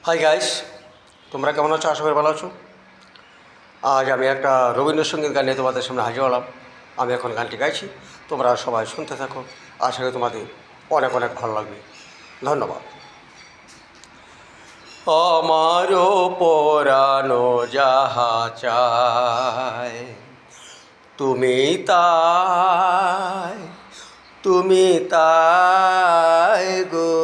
Hi guys, তোমরা কেমন আছো? আশা করি ভালো আছো। আজ আমি একটা রবীন্দ্রসঙ্গীত গান নিয়ে তোমাদের সামনে হাজির হলাম। আমি এখন গানটি গাইছি, তোমরা সবাই শুনতে থাকো। আশা করি তোমাদের অনেক অনেক ভালো লাগবে। ধন্যবাদ। আমারও পরানো যাহা চায় তুমি তাই, তুমি তাই গো।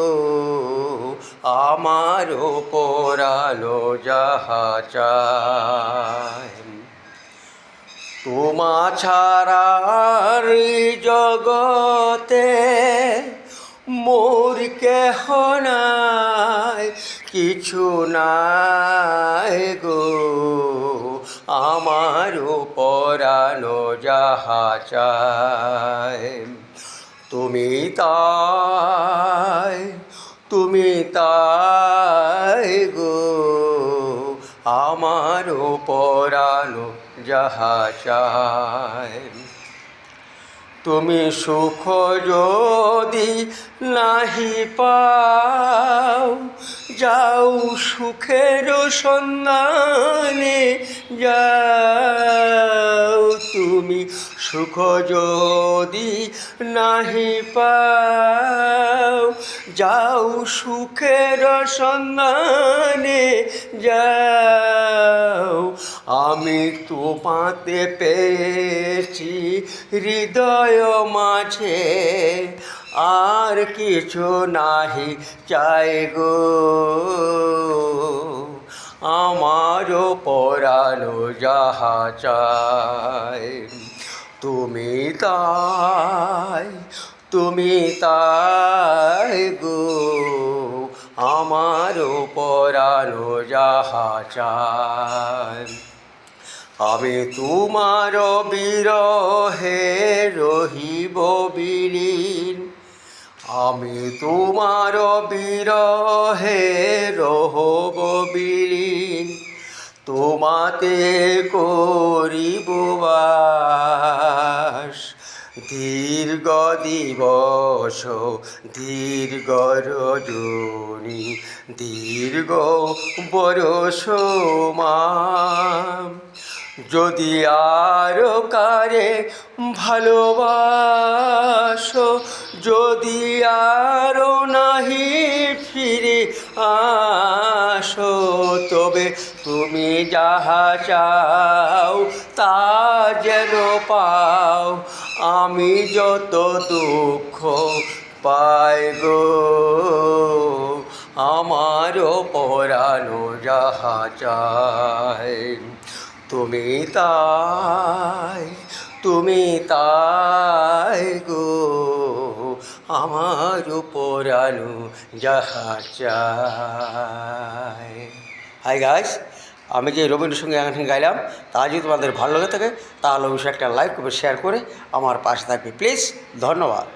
আমারও পরানো যাহা চায় তোমা ছাড়ার জগতে মোর কেহ নাই, কিছু নাই গো। আমারও পরানো যাহা চায় তুমি তাই, তুমি তাই গো। আমারও পরানো যাহা চায় তুমি সুখ যদি নাহি পাও, যাও সুখের সন্ধানে যাও। তুমি সুখ যদি নাহি পাও, যাও সুখের সন্ধানে যাও। আমি তোমাতে পেয়েছি হৃদয় মাঝে, আর কিছু নাহি চাই গো। আমারও পরানো যাহা চাই তুমি তাই, তুমি তাই গো। আমারও পরানো যাহা চাই আমি তোমার বিরহে রহিব বিলীন, আমি তোমার বিরহে রহব বিলীন। তোমাতে করিব বাস দীর্ঘ দিবস, দীর্ঘ রজনী, দীর্ঘ বরষ মাস। যদি আরো কারে ভালোবাসো, যদি আরো নাহি ফিরে আসো, তবে তুমি যাহা চাও তা যেন পাও। আমি যত দুঃখ পাই গো, আমারও পরানো যাহা চায় তুমি তাই, তুমি তাই গো। আমার পরানো যাহা চায়। হাই গাইস, আমি যে রবীন্দ্রসঙ্গীত গানটি গাইলাম তা যদি তোমাদের ভালো লাগে থাকে তাহলে অবশ্যই একটা লাইক করবে, শেয়ার করে আমার পাশে থাকবে প্লিজ। ধন্যবাদ।